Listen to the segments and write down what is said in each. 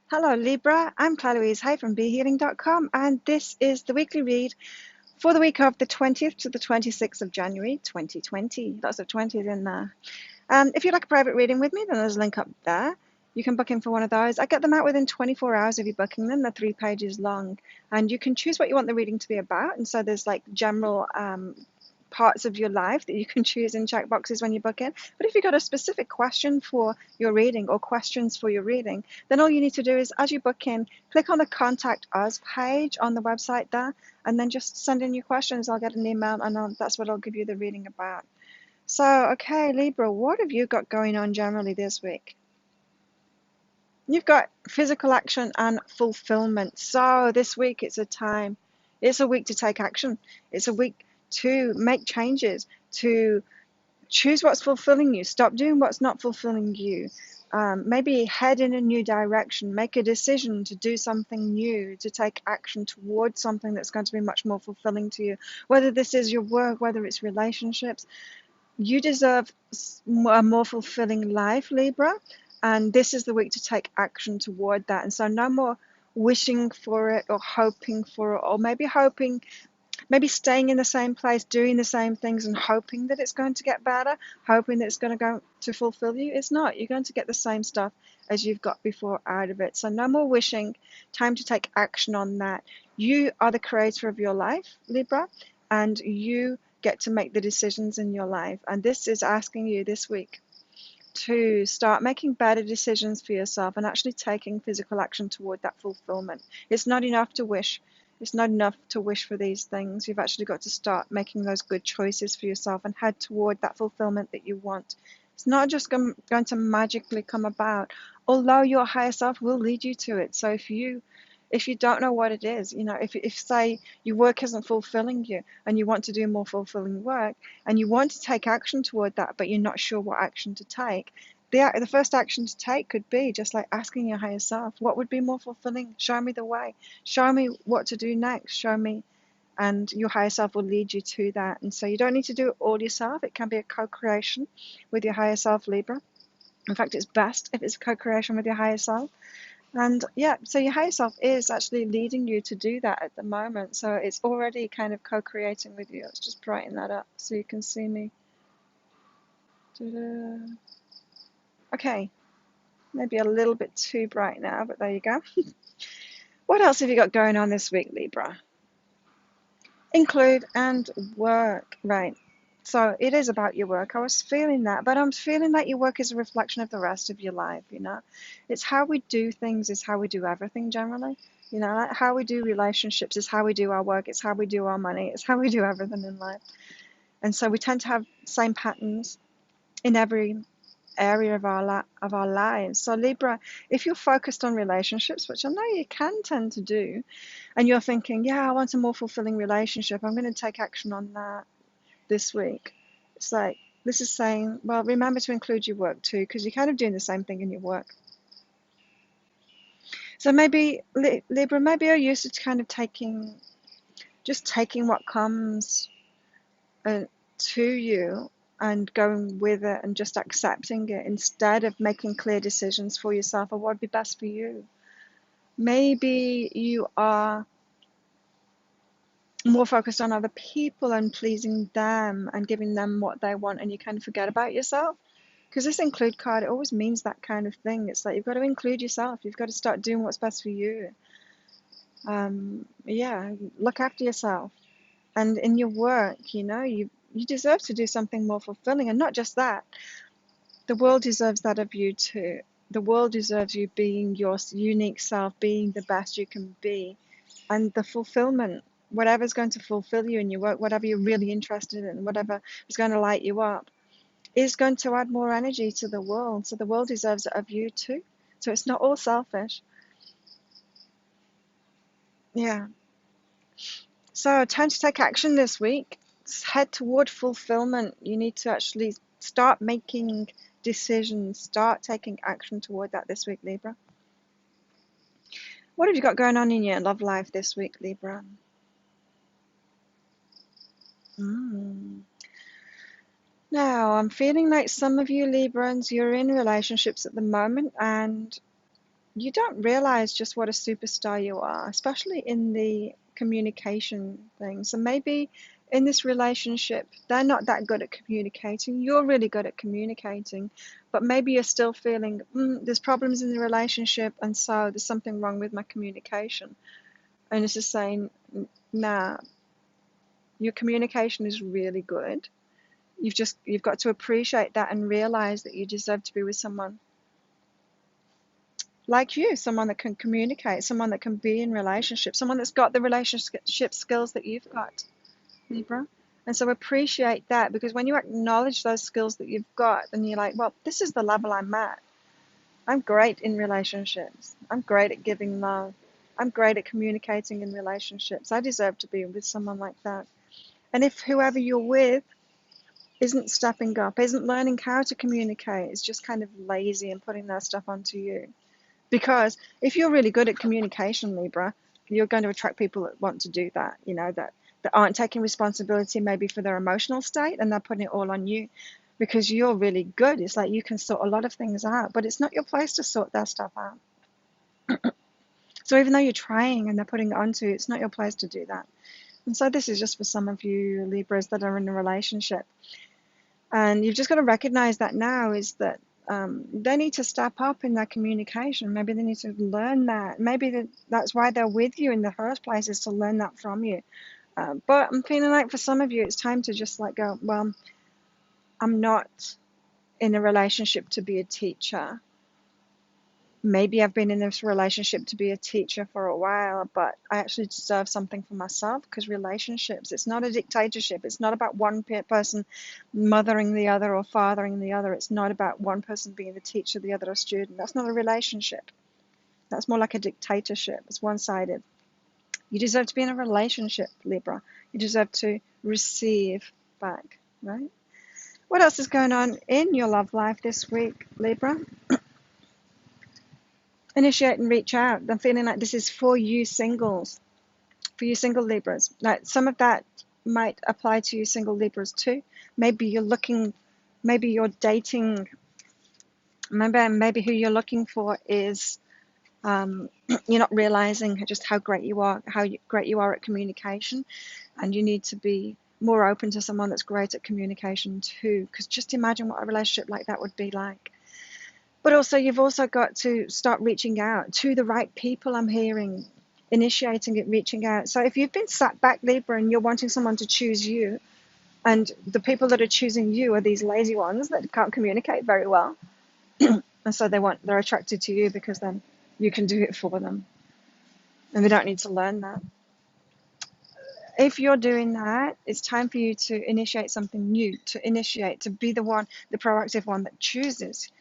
Hello Libra, I'm Claire Louise Hay from BeHealing.com, and this is the weekly read for the week of the 20th to the 26th of January 2020. Lots of 20s in there. If you'd like a private reading with me, then there's a link up there. You can book in for one of those. I get them out within 24 hours of you booking them. They're 3 pages long, and you can choose what you want the reading to be about. And so there's like general parts of your life that you can choose in check boxes when you book in. But if you've got a specific question for your reading or questions for your reading, then all you need to do is, as you book in, click on the Contact Us page on the website there, and then just send in your questions. I'll get an email, and that's what I'll give you the reading about. So, okay, Libra, what have you got going on generally this week? You've got physical action and fulfillment. So this week it's a week to take action. It's a week to make changes, to choose what's fulfilling you, stop doing what's not fulfilling you. Maybe head in a new direction, make a decision to do something new, to take action towards something that's going to be much more fulfilling to you. Whether this is your work, whether it's relationships, you deserve a more fulfilling life, Libra, and this is the week to take action toward that. And so no more wishing for it or hoping for it, or maybe staying in the same place, doing the same things and hoping that it's going to get better, hoping that it's going to go to fulfill you. It's not. You're going to get the same stuff as you've got before out of it. So no more wishing. Time to take action on that. You are the creator of your life, Libra, and you get to make the decisions in your life. And this is asking you this week to start making better decisions for yourself and actually taking physical action toward that fulfillment. It's not enough to wish. It's not enough to wish for these things. You've actually got to start making those good choices for yourself and head toward that fulfillment that you want. It's not just going to magically come about, although your higher self will lead you to it. So if you don't know what it is, if say your work isn't fulfilling you and you want to do more fulfilling work and you want to take action toward that, but you're not sure what action to take, the first action to take could be just like asking your higher self, what would be more fulfilling? Show me the way. Show me what to do next. Show me. And your higher self will lead you to that. And so you don't need to do it all yourself. It can be a co-creation with your higher self, Libra. In fact, it's best if it's a co-creation with your higher self. And yeah, so your higher self is actually leading you to do that at the moment. So it's already kind of co-creating with you. Let's just brighten that up so you can see me. Ta-da. Okay, maybe a little bit too bright now, but there you go. What else have you got going on this week, Libra? Include and work, right? So it is about your work. I was feeling that, but I'm feeling that your work is a reflection of the rest of your life, It's how we do things is how we do everything generally. Like how we do relationships is how we do our work, it's how we do our money, it's how we do everything in life. And so we tend to have same patterns in every area of our lives. So Libra, if you're focused on relationships, which I know you can tend to do, and you're thinking, yeah, I want a more fulfilling relationship, I'm going to take action on that this week. It's like, this is saying, well, remember to include your work too, because you're kind of doing the same thing in your work. So maybe, Libra, maybe you're used to kind of taking what comes to you and going with it and just accepting it instead of making clear decisions for yourself of what would be best for you. Maybe you are more focused on other people and pleasing them and giving them what they want, and you kind of forget about yourself. Because this include card, it always means that kind of thing. It's like you've got to include yourself. You've got to start doing what's best for you. Yeah, look after yourself. And in your work, you deserve to do something more fulfilling. And not just that, the world deserves that of you too. The world deserves you being your unique self, being the best you can be. And the fulfillment, whatever's going to fulfill you in your work, whatever you're really interested in, whatever is going to light you up, is going to add more energy to the world. So the world deserves it of you too. So it's not all selfish. Yeah. So time to take action this week. Head toward fulfillment. You need to actually start making decisions, start taking action toward that this week, Libra. What have you got going on in your love life this week, Libra? Now, I'm feeling like some of you Librans, you're in relationships at the moment, and you don't realize just what a superstar you are, especially in the communication thing. So maybe in this relationship, they're not that good at communicating. You're really good at communicating, but maybe you're still feeling there's problems in the relationship, and so there's something wrong with my communication. And it's just saying, nah, your communication is really good. You've got to appreciate that and realize that you deserve to be with someone like you, someone that can communicate, someone that can be in relationship, someone that's got the relationship skills that you've got, Libra. And so appreciate that, because when you acknowledge those skills that you've got, then you're like, well, this is the level I'm at. I'm great in relationships. I'm great at giving love. I'm great at communicating in relationships. I deserve to be with someone like that. And if whoever you're with isn't stepping up, isn't learning how to communicate, is just kind of lazy and putting their stuff onto you. Because if you're really good at communication, Libra, you're going to attract people that want to do that, that aren't taking responsibility maybe for their emotional state, and they're putting it all on you because you're really good. It's like you can sort a lot of things out, but it's not your place to sort their stuff out. So even though you're trying and they're putting it onto you, it's not your place to do that. And so this is just for some of you Libras that are in a relationship. And you've just got to recognize that now is that they need to step up in their communication. Maybe they need to learn that. Maybe that's why they're with you in the first place, is to learn that from you. But I'm feeling like for some of you, it's time to just let go. Well, I'm not in a relationship to be a teacher. Maybe I've been in this relationship to be a teacher for a while, but I actually deserve something for myself, because relationships, it's not a dictatorship. It's not about one person mothering the other or fathering the other. It's not about one person being the teacher, the other a student. That's not a relationship. That's more like a dictatorship. It's one-sided. You deserve to be in a relationship, Libra. You deserve to receive back, right? What else is going on in your love life this week, Libra? Initiate and reach out. I'm feeling like this is for you singles, for you single Libras. Now, some of that might apply to you single Libras too. Maybe you're dating, maybe who you're looking for is, you're not realizing just how great you are at communication, and you need to be more open to someone that's great at communication too, because just imagine what a relationship like that would be like. But also, you've also got to start reaching out to the right people. I'm hearing initiating it, reaching out. So if you've been sat back, Libra, and you're wanting someone to choose you, and the people that are choosing you are these lazy ones that can't communicate very well, and so they're attracted to you because then you can do it for them, and they don't need to learn that. If you're doing that, it's time for you to initiate something new, to be the proactive one that chooses.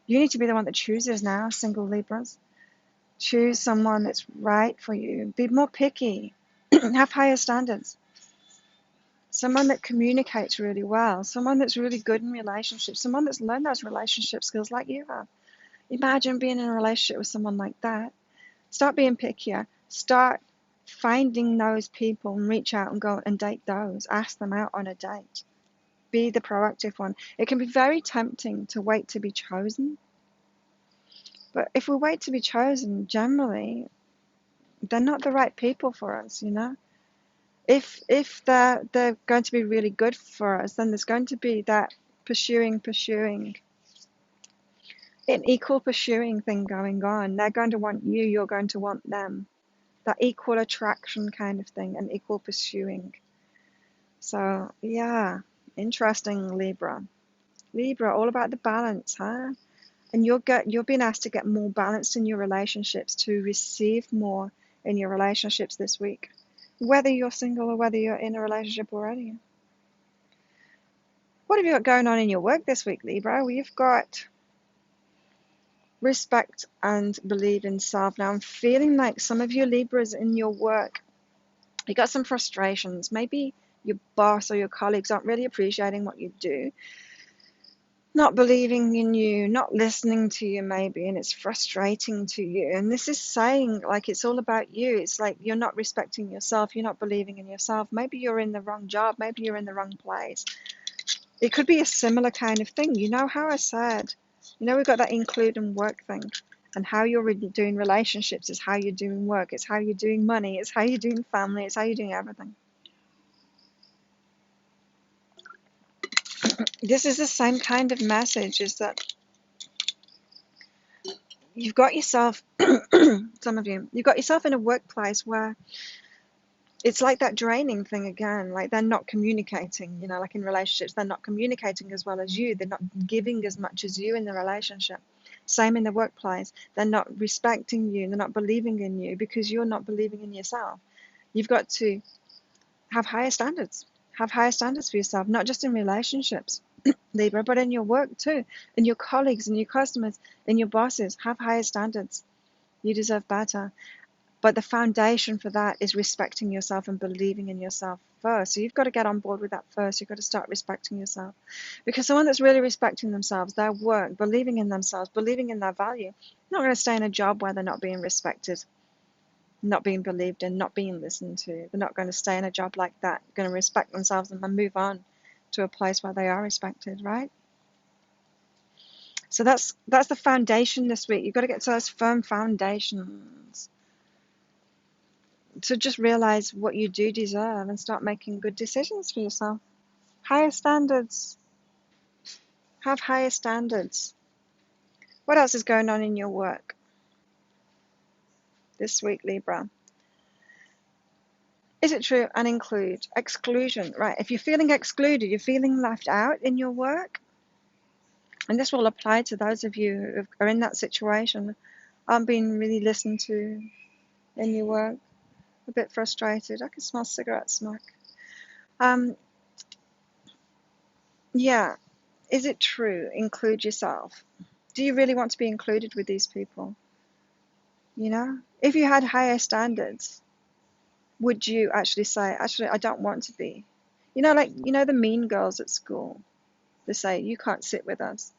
You need to be the one that chooses now, single Libras. Choose someone that's right for you. Be more picky. Have higher standards. Someone that communicates really well. Someone that's really good in relationships. Someone that's learned those relationship skills like you have. Imagine being in a relationship with someone like that. Start being pickier. Start finding those people and reach out and go and date those. Ask them out on a date. Be the proactive one. It can be very tempting to wait to be chosen. But if we wait to be chosen, generally, they're not the right people for us, If they're going to be really good for us, then there's going to be that pursuing, an equal pursuing thing going on. They're going to want you, you're going to want them. That equal attraction kind of thing, and equal pursuing. So, yeah, interesting, Libra. Libra, all about the balance, huh? And you're being asked to get more balanced in your relationships, to receive more in your relationships this week, whether you're single or whether you're in a relationship already. What have you got going on in your work this week, Libra? Well, you've got respect and believe in self. Now, I'm feeling like some of you Libras in your work, you got some frustrations. Maybe your boss or your colleagues aren't really appreciating what you do, not believing in you, not listening to you maybe, and it's frustrating to you. And this is saying like it's all about you. It's like you're not respecting yourself, you're not believing in yourself. Maybe you're in the wrong job, maybe you're in the wrong place. It could be a similar kind of thing. You know how I said, we've got that include and work thing. And how you're doing relationships is how you're doing work. It's how you're doing money. It's how you're doing family. It's how you're doing everything. This is the same kind of message, is that you've got yourself, some of you, you've got yourself in a workplace where it's like that draining thing again, like they're not communicating, like in relationships, they're not communicating as well as you. They're not giving as much as you in the relationship. Same in the workplace. They're not respecting you. They're not believing in you because you're not believing in yourself. You've got to have higher standards. Have higher standards for yourself, not just in relationships, Libra, but in your work too, in your colleagues, in your customers, in your bosses. Have higher standards. You deserve better. But the foundation for that is respecting yourself and believing in yourself first. So you've got to get on board with that first. You've got to start respecting yourself. Because someone that's really respecting themselves, their work, believing in themselves, believing in their value, not going to stay in a job where they're not being respected, not being believed in, not being listened to. They're not going to stay in a job like that. They're going to respect themselves and then move on to a place where they are respected, right? So that's the foundation this week. You've got to get to those firm foundations to just realize what you do deserve and start making good decisions for yourself. Higher standards. Have higher standards. What else is going on in your work this week, Libra? Is it true? And include. Exclusion, right? If you're feeling excluded, you're feeling left out in your work, and this will apply to those of you who are in that situation, aren't being really listened to in your work, a bit frustrated. I can smell cigarette smoke. Yeah, is it true? Include yourself. Do you really want to be included with these people? If you had higher standards, would you actually say, actually, I don't want to be? The mean girls at school, they say, you can't sit with us.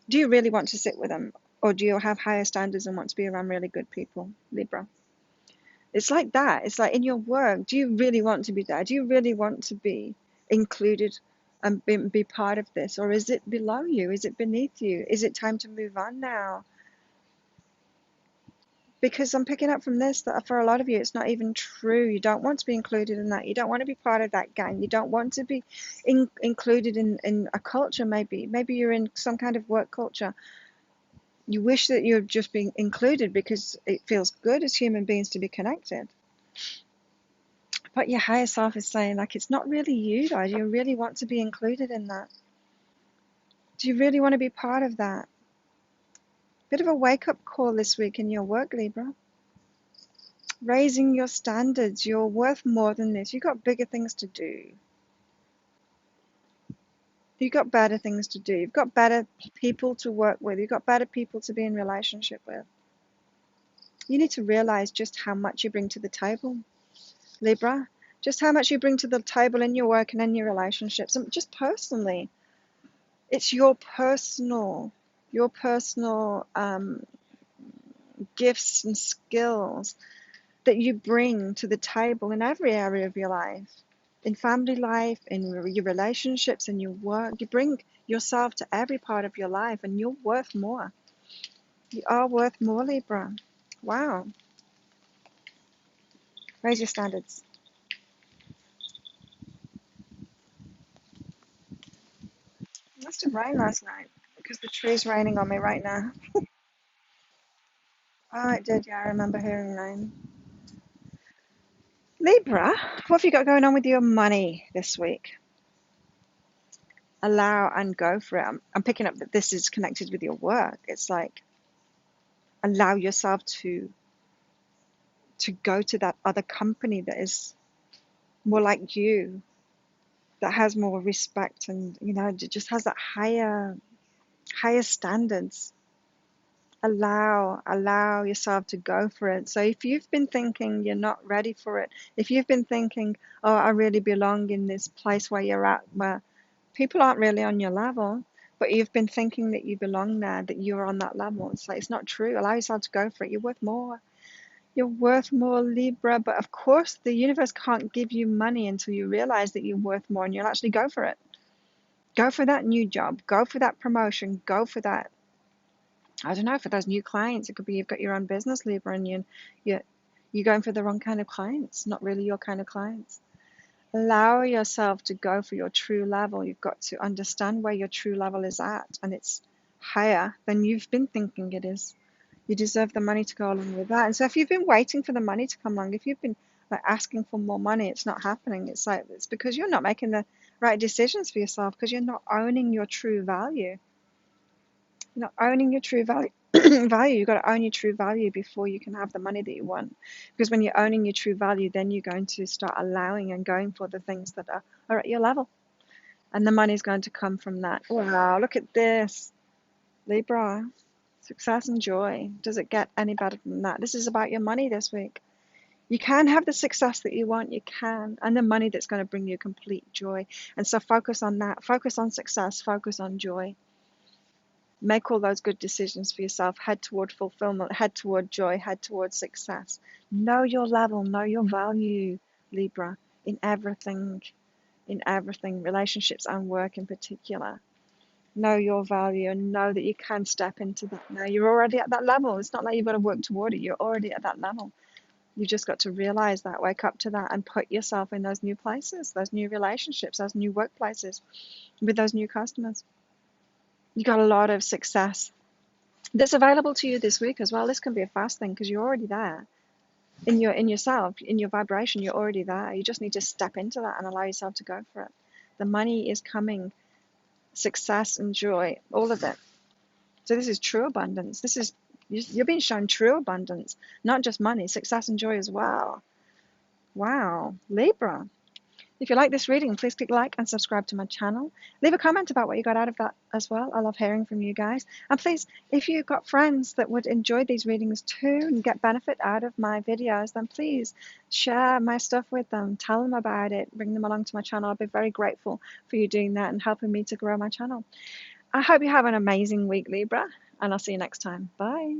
Do you really want to sit with them? Or do you have higher standards and want to be around really good people, Libra? It's like that. It's like in your work, do you really want to be there? Do you really want to be included and be part of this? Or is it below you? Is it beneath you? Is it time to move on now? Because I'm picking up from this that for a lot of you, it's not even true. You don't want to be included in that. You don't want to be part of that gang. You don't want to be included in a culture, maybe. Maybe you're in some kind of work culture. You wish that you're just being included because it feels good as human beings to be connected. But your higher self is saying, like, it's not really you, though. Do you really want to be included in that? Do you really want to be part of that? Bit of a wake-up call this week in your work, Libra. Raising your standards. You're worth more than this. You've got bigger things to do. You've got better things to do. You've got better people to work with. You've got better people to be in relationship with. You need to realize just how much you bring to the table, Libra. Just how much you bring to the table in your work and in your relationships. And just personally, it's your personal gifts and skills that you bring to the table in every area of your life, in family life, in your relationships, in your work. You bring yourself to every part of your life, and you're worth more. You are worth more, Libra. Wow. Raise your standards. It must have rained last night because the tree's raining on me right now. Oh, it did, yeah, I remember hearing rain. Libra, what have you got going on with your money this week? Allow and go for it. I'm picking up that this is connected with your work. It's like allow yourself to go to that other company that is more like you, that has more respect and just has that higher standards. Allow yourself to go for it. So if you've been thinking you're not ready for it, if you've been thinking, oh, I really belong in this place where you're at, where people aren't really on your level, but you've been thinking that you belong there, that you're on that level, it's like, it's not true. Allow yourself to go for it. You're worth more. You're worth more, Libra. But of course, the universe can't give you money until you realize that you're worth more and you'll actually go for it. Go for that new job. Go for that promotion. Go for that I don't know, for those new clients, it could be you've got your own business, Libra, and you're going for the wrong kind of clients, not really your kind of clients. Allow yourself to go for your true level. You've got to understand where your true level is at, and it's higher than you've been thinking it is. You deserve the money to go along with that. And so if you've been waiting for the money to come along, if you've been like asking for more money, it's not happening. It's like it's because you're not making the right decisions for yourself, because you're not owning your true value. You're not owning your true value. Value. You've got to own your true value before you can have the money that you want. Because when you're owning your true value, then you're going to start allowing and going for the things that are at your level. And the money's going to come from that. Wow, look at this. Libra, success and joy. Does it get any better than that? This is about your money this week. You can have the success that you want, you can, and the money that's going to bring you complete joy. And so focus on that. Focus on success, focus on joy. Make all those good decisions for yourself. Head toward fulfillment, head toward joy, head toward success. Know your level, know your value, Libra, in everything, relationships and work in particular. Know your value and know that you can step into that now. You're already at that level. It's not like you've got to work toward it. You're already at that level. You just got to realize that, wake up to that, and put yourself in those new places, those new relationships, those new workplaces with those new customers. You got a lot of success that's available to you this week as well. This can be a fast thing because you're already there in yourself, in your vibration. You're already there. You just need to step into that and allow yourself to go for it. The money is coming, success and joy, all of it. So this is true abundance. This is, you're being shown true abundance, not just money, success and joy as well. Wow, Libra. If you like this reading, please click like and subscribe to my channel. Leave a comment about what you got out of that as well. I love hearing from you guys. And please, if you've got friends that would enjoy these readings too and get benefit out of my videos, then please share my stuff with them. Tell them about it. Bring them along to my channel. I'll be very grateful for you doing that and helping me to grow my channel. I hope you have an amazing week, Libra, and I'll see you next time. Bye.